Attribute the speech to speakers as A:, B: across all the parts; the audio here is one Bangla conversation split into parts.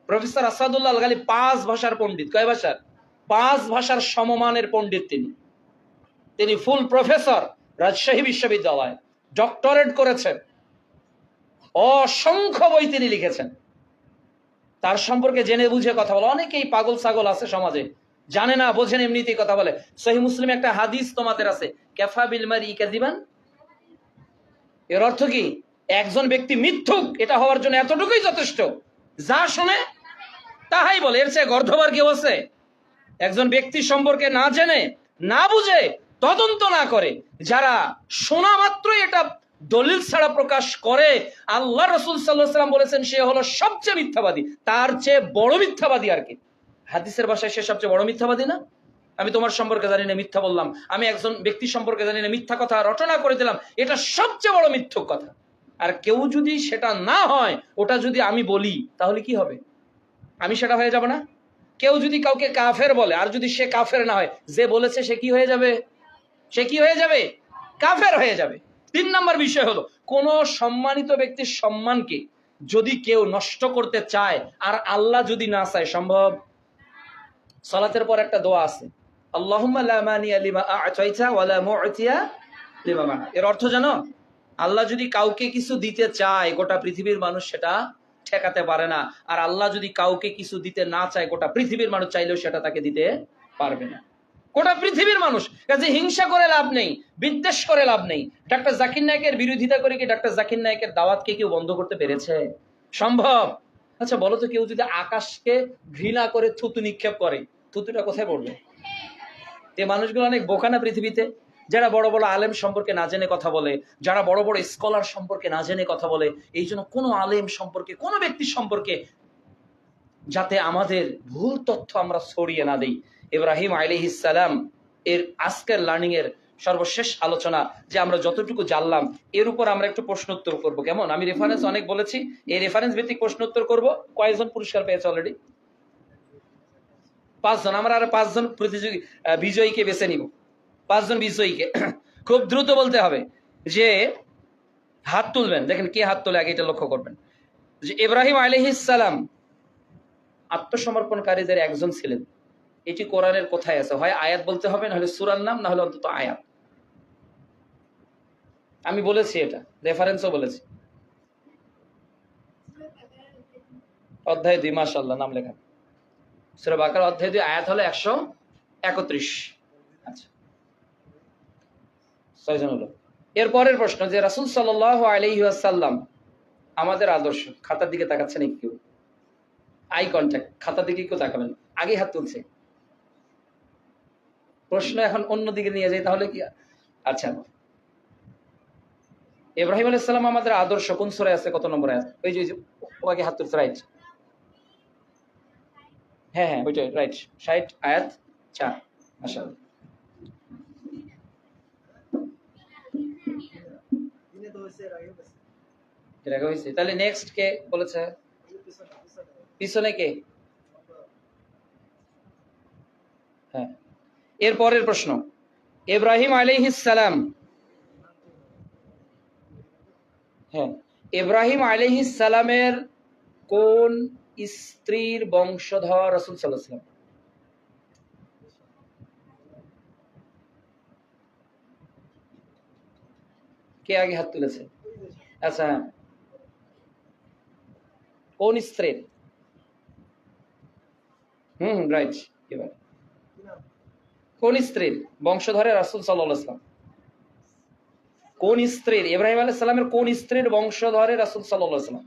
A: প্রফেসর আসাদুল্লাহ আল গালি 5 ভাষার পণ্ডিত। কয় ভাষার? 5 ভাষার সমমানের পণ্ডিত তিনি ফুল প্রফেসর, রাজশাহী বিশ্ববিদ্যালয়, ডক্টরেট করেছেন, অসংখ্য বই তিনি লিখেছেন। তার সম্পর্কে জেনে বুঝে কথা বলে। অনেকেই পাগল ছাগল আছে সমাজে, জানে না বোঝেন, এমনিতেই কথা বলে। সহিহ মুসলিমে একটা হাদিস তোমাদের আছে, কাফা বিল মারই কাযিবান। এর অর্থ কি? একজন ব্যক্তি মিথ্যুক এটা হওয়ার জন্য এতটুকুই যথেষ্ট, যা শুনে তাহাই বলে। এর চেয়ে গর্ধবার কেউ আছে? একজন ব্যক্তি সম্পর্কে না জেনে, না বুঝে, তদন্ত না করে, যারা শোনা মাত্রই এটা দলিল ছাড়া প্রকাশ করে, আল্লাহ রাসূল সাল্লাল্লাহু আলাইহি ওয়াসাল্লাম বলেছেন সে হলো সবচেয়ে মিথ্যাবাদী। তার চেয়ে বড় মিথ্যাবাদী আর কি? হাদিসের ভাষায় সে সবচেয়ে বড় মিথ্যাবাদী না? আমি তোমার সম্পর্কে জানি না, মিথ্যা বললাম। আমি একজন ব্যক্তি সম্পর্কে জানি না, মিথ্যা কথা রটনা করে দিলাম, এটা সবচেয়ে বড় মিথ্যক কথা। আর কেউ যদি সেটা না হয়, ওটা যদি আমি বলি, তাহলে কি হবে? আমি সেটা হয়ে যাব না? কেউ যদি কাউকে কাফের বলে, আর যদি সে কাফের না হয়, যে বলেছে সে কি হয়ে যাবে? সে কি হয়ে যাবে? কাফের হয়ে যাবে। 3 নম্বর বিষয় হলো, কোন সম্মানিত ব্যক্তির সম্মানকে যদি কেউ নষ্ট করতে চায়, আর আল্লাহ যদি না চায়, সম্ভব? সালাতের পর একটা দোয়া আছে, আল্লাহুম্মা লা মানিয়া লিমা আ'তাইতা ওয়া লা মু'তিয়া লিমা মানা। এর অর্থ জানো? আল্লাহ যদি কাউকে কিছু দিতে চায়, গোটা পৃথিবীর মানুষ সেটা ঠেকাতে পারে না। আর আল্লাহ যদি কাউকে কিছু দিতে না চায়, গোটা পৃথিবীর মানুষ চাইলেও সেটা তাকে দিতে পারবে না। গোটা পৃথিবীর মানুষ। কাজে হিংসা করে লাভ নেই, বিদ্বেষ করে লাভ নেই। ডাক্তার জাকির নায়েকের বিরোধিতা করে কি ডাক্তার জাকির নায়েকের দাওয়াতকে কেউ বন্ধ করতে পেরেছে? সম্ভব? আচ্ছা বলো তো, কেউ যদি আকাশকে ঘৃণা করে থুতু নিক্ষেপ করে, থুতুটা কোথায় পড়বে? এই মানুষগুলো অনেক বোকা না পৃথিবীতে? যারা বড় বড় আলেম সম্পর্কে না জেনে কথা বলে, যারা বড় বড় স্কলার সম্পর্কে না জেনে কথা বলে। এই জন্য কোনো আলেম সম্পর্কে, কোনো ব্যক্তি সম্পর্কে যাতে আমাদের ভুল তথ্য আমরা ছড়িয়ে না দিই। ইব্রাহিম আলাইহিস সালাম এর আজকের লার্নিং এর সর্বশেষ আলোচনা, যে আমরা যতটুকু জানলাম এর উপর আমরা একটু প্রশ্নোত্তর করব। কেমন? আমি রেফারেন্স অনেক বলেছি, এই রেফারেন্স ভিত্তিক প্রশ্নোত্তর করব। কয়েকজন পুরস্কার পেয়েছে অলরেডি? 5 জন। আমরা আর 5 জন প্রতিযোগী বিজয়ীকে বেছে নিব। 5 জন বিজয়ীকে খুব দ্রুত বলতে হবে যে হাত তুলবেন। দেখেন কে হাত তোলে আগে, এটা লক্ষ্য করবেন। যে ইব্রাহিম আলাইহিস সালাম আত্মসমর্পণকারীদের একজন ছিলেন। এটি কোরআনের কোথায় আছে? হয় আয়াত বলতে হবে, না হলে সূরার নাম, না হলে অন্তত আয়াত। আমি বলেছি, এটা রেফারেন্সও বলেছি। অধ্যায় 2, মাশাআল্লাহ, নাম লেখা। সূরা বাকারা অধ্যায় 2 আয়াত হলো 131। আচ্ছা, 6 জন হলো। এর পরের প্রশ্ন, যে রাসূল সাল্লাল্লাহু আলাইহি ওয়াসাল্লাম আমাদের আদর্শ। খাতার দিকে তাকাচ্ছে নাকি কেউ? আই কন্ট্যাক্ট, খাতার দিকে কেউ তাকাবেন? আগে হাত তুলছে। প্রশ্ন এখন অন্য দিকে নিয়ে যাই তাহলে কি? আচ্ছা, ইব্রাহিম আলাইহিস সালাম আমাদের আদর্শ কোন সূরায় আছে? কত নম্বর আয়াত? ওই যে ও আগে হাত তুলছে, রাইট। হ্যাঁ হ্যাঁ, ওইটাই রাইট। 60 আয়াত 4। মাশাআল্লাহ। এটা হইছে। তাহলে নেক্সট কে বলেছে? পিছনে কে? হ্যাঁ। এর পরের প্রশ্ন, ইব্রাহিম আলাইহিস সালাম, হ্যাঁ, ইব্রাহিম আলাইহিস সালামের কোন স্ত্রীর বংশধর রাসূল সাল্লাল্লাহু আলাইহি ওয়াসাল্লাম? কে আগে হাত তুলেছে? আচ্ছা, কোন স্ত্রীর? রাইট। এবার কোন স্ত্রীর বংশধরে রাসূল সাল্লাল্লাহু আলাইহি ওয়াসাল্লাম? কোন স্ত্রীর? ইব্রাহিম আলাইহিস সালামের কোন স্ত্রীর বংশধরে রাসূল সাল্লাল্লাহু আলাইহি ওয়াসাল্লাম?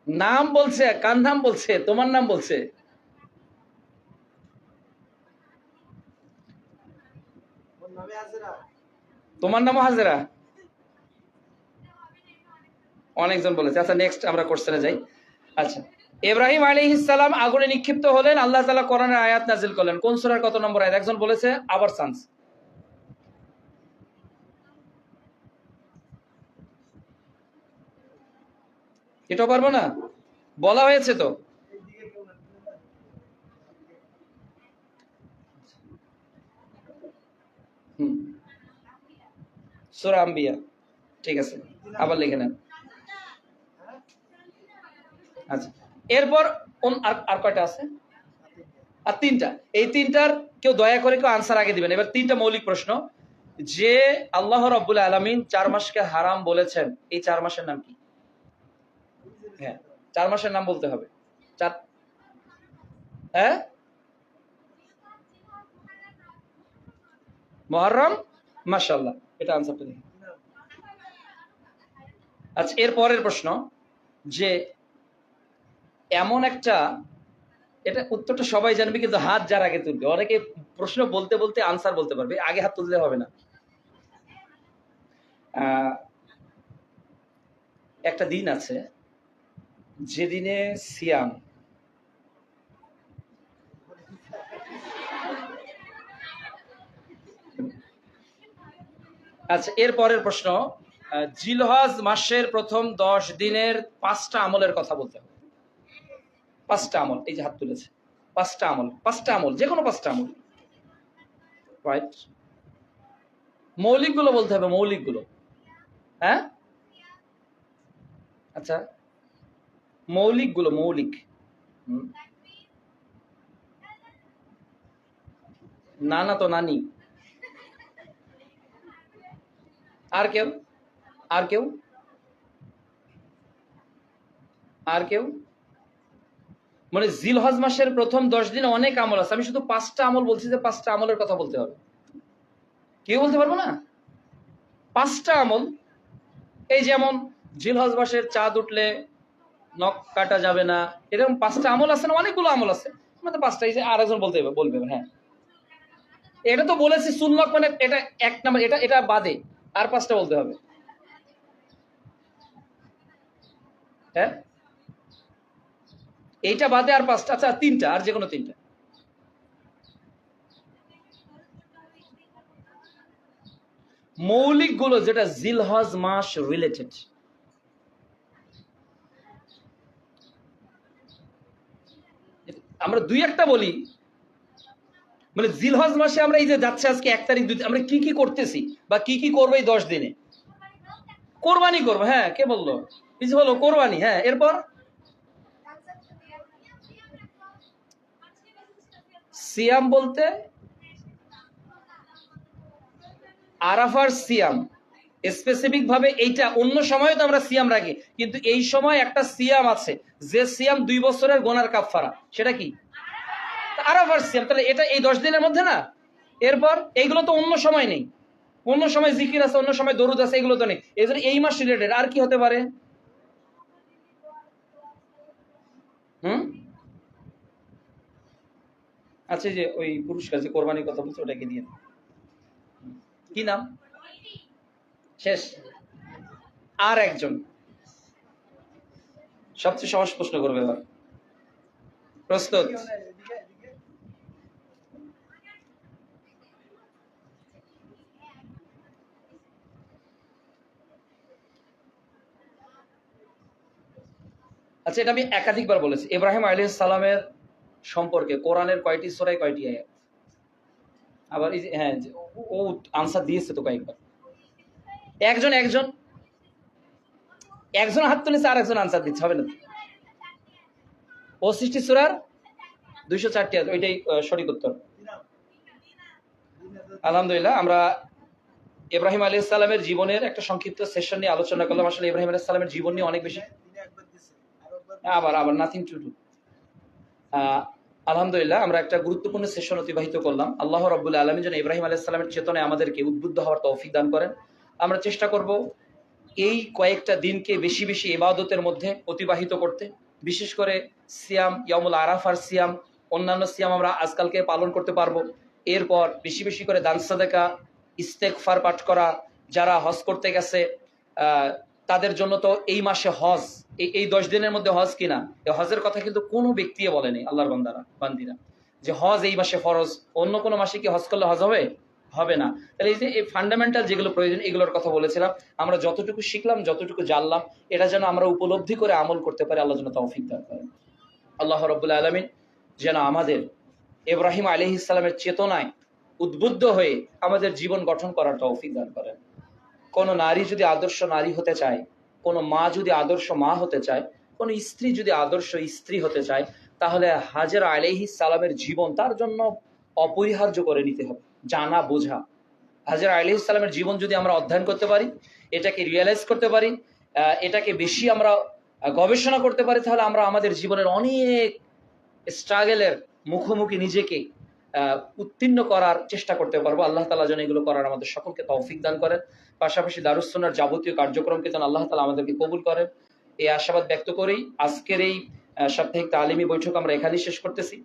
A: নাম বলছে? কার নাম বলছে? তোমার নাম বলছে। তোমার নামও হাজেরা? অনেকজন বলেছে। আচ্ছা, নেক্সট আমরা কোশ্চেনে যাই। আচ্ছা, ইব্রাহিম আলাইহিস সালাম আগুনে নিক্ষিপ্ত হলেন, আল্লাহ তাআলা কোরআনের আয়াত নাযিল করলেন। কোন সূরার কত নম্বর আয়াত? একজন বলেছে, আবার চান্স। এটা পারবো না, বলা হয়েছে তো। সূরা আম্বিয়া, ঠিক আছে, আবার লিখে নেন। আচ্ছা, এরপর আর কয়টা আছে? আর তিনটা। এই তিনটার কেউ দয়া করে কেউ আনসার আগে দিবেন। এবার তিনটা মৌলিক প্রশ্ন। যে আল্লাহ রাব্বুল আলামিন 4 মাসকে হারাম বলেছেন, এই 4 মাসের নাম কি? হ্যাঁ, 4 মাসের নাম বলতে হবে। হ্যাঁ, মুহররম, মাশাআল্লাহ, এটা আনসারটা দেখি। আচ্ছা, এর পরের প্রশ্ন যে এমন একটা, এটা উত্তরটা সবাই জানবে কিন্তু হাত যার আগে তুলবে। অনেকে প্রশ্ন বলতে বলতে আনসার বলতে পারবে, আগে হাত তুললে হবে না। একটা দিন আছে যেদিনে সিয়াম, আচ্ছা, এর পরের প্রশ্ন, জিলহজ মাসের প্রথম 10 দিনের 5টা আমলের কথা বলতে হবে। 5টা আমল, এই যে হাত তুলেছে, 5টা আমল, 5টা আমল, যে কোনো 5টা আমল, রাইট? মৌলিক গুলো বলতে হবে, মৌলিক গুলো। হ্যাঁ, আচ্ছা, মৌলিক গুলো, মৌলিক। নানা তো নানি। আর কেউ? আর কেউ? আর কেউ? মানে জিলহজ মাসের প্রথম 10 দিনে অনেক আমল আছে, আমি শুধু 5টা আমল বলছি, যে 5টা আমলের কথা বলতে হবে। কেউ বলতে পারবো না? 5টা আমল, এই যেমন জিলহজ মাসের চাঁদ উঠলে নখ কাটা যাবে না, এরকম 5টা আমল আছে না? অনেকগুলো আমল আছে, মানে 5টা। এই যে আরেকজন বলবে, হ্যাঁ, এটা তো বলেছি সুন্নাত, মানে এটা 1 নাম্বার, এটা বাদে আর 5টা বলতে হবে। হ্যাঁ, এইটা বাদে আর 5টা। আচ্ছা, 3টা, আর যে কোনো 3টা। মৌলিক গুলো যেটা জিলহজ মাস রিলেটেড। আমরা 2-1টা বলি, মানে জিলহজ মাসে আমরা এই যে যাচ্ছে আজকে 1 তারিখ, 2, আমরা কি কি করতেছি বা কি কি করবো এই 10 দিনে? কোরবানি করবো। হ্যাঁ, কে বললো? কিছু বলো, কোরবানি। হ্যাঁ, এরপর সিয়াম বলতে আরাফার সিয়াম, স্পেসিফিক ভাবে এইটা। অন্য সময় তো আমরা সিয়াম রাখি, কিন্তু এই সময় একটা সিয়াম আছে, যে সিয়াম 2 বছরের গোনার কাফারা, সেটা কি? আরাফার সিয়াম। তাহলে এটা এই 10 দিনের মধ্যে না। এরপর এইগুলো তো অন্য সময় নেই, অন্য সময় জিকির আছে, অন্য সময় দরুদ আছে, এগুলো তো নেই। এই জন্য এই মাস রিলেটেড। আর কি হতে পারে? আচ্ছা, যে ওই পুরস্কার, যে কোরবানির কথা বলছে, ওটাকে দিয়ে কি নাম? শেষ। আর একজন সবচেয়ে সহজ প্রশ্ন করবে এবার। প্রস্তুত? আচ্ছা, এটা আমি একাধিকবার বলেছি। ইব্রাহিম আলাইহিস সালামের সম্পর্কে কোরআনের কয়টি সূরায় কয়টি আয়াত? আবার এই যে, হ্যাঁ, ও আনসার দিয়েছে তো কয়েকবার। একজন হাত তুলেছে, আর একজন আনসার দিচ্ছে, হবে না? ও সৃষ্টি সূরার 204টি আয়াত, ওইটাই সঠিক উত্তর। আলহামদুলিল্লাহ, আমরা ইব্রাহিম আলাইহিস সালামের জীবনের একটা সংক্ষিপ্ত সেশন নিয়ে আলোচনা করলাম। আসলে ইব্রাহিম আলাইহিস সালামের জীবন নিয়ে অনেক বেশি, আবার নাথিং টু ডু। আলহামদুলিল্লাহ, আমরা একটা গুরুত্বপূর্ণ সেশন অতিবাহিত করলাম। আল্লাহ রাব্বুল আলামিন যেন ইব্রাহিম আলাইহিস সালামের চেতনায় আমাদেরকে উদ্বুদ্ধ হওয়ার তৌফিক দান করেন। আমরা চেষ্টা করব এই কয়েকটা দিনকে বেশি বেশি ইবাদতের মধ্যে অতিবাহিত করতে, বিশেষ করে সিয়াম, ইয়াউমুল আরাফার সিয়াম, অন্যান্য সিয়াম আমরা আজকালকে পালন করতে পারবো। এরপর বেশি বেশি করে দান সাদাকা, ইস্তেগফার পাঠ করা। যারা হজ করতে গেছে তাদের জন্য তো এই মাসে হজ, এই 10 দিনের মধ্যে হজ কিনা, এই হজের কথা কিন্তু কোনো ব্যক্তি বলেনি, আল্লাহর বান্দিরা, যে হজ এই মাসে ফরজ। অন্য কোনো মাসে কি হজ করলে হজ হবে? হবে না। তাহলে এই যে এই ফান্ডামেন্টাল যেগুলো প্রয়োজন, এগুলোর কথা বলেছিলাম। আমরা যতটুকু শিখলাম, যতটুকু জানলাম, এটা যেন আমরা উপলব্ধি করে আমল করতে পারি। আল্লাহ যেন তৌফিক দান করেন। আল্লাহ রাব্বুল আলামিন যেন আমাদের ইব্রাহিম আলাইহিস সালামের চেতনায় উদ্বুদ্ধ হয়ে আমাদের জীবন গঠন করার তৌফিক দান করেন। কোন নারী যদি আদর্শ নারী হতে চায়, কোন মা যদি আদর্শ মা হতে চায়, কোন স্ত্রী যদি আদর্শ স্ত্রী হতে চায়, তাহলে হাজেরা আলাইহিস সালামের জীবন তার জন্য অপরিহার্য করে নিতে হবে, জানা বোঝা। হাজেরা আলাইহিস সালামের জীবন যদি আমরা অধ্যয়ন করতে পারি, এটাকে রিয়েলাইজ করতে পারি, এটাকে বেশি আমরা গবেষণা করতে পারি, তাহলে আমরা আমাদের জীবনের অনেক স্ট্রাগলের মুখোমুখি নিজেকে উত্তীর্ণ করার চেষ্টা করতে পারবো। আল্লাহ তাআলা যেন এগুলো করার আমাদের সকলকে তৌফিক দান করেন। পাশাপাশি দারুস সুন্নাহর যাবতীয় কার্যক্রমকে যেন আল্লাহ তাআলা আমাদেরকে কবুল করেন। এই আশাবাদ ব্যক্ত করেই আজকের এই সাপ্তাহিক তালিমি বৈঠক আমরা এখানেই শেষ করতেছি।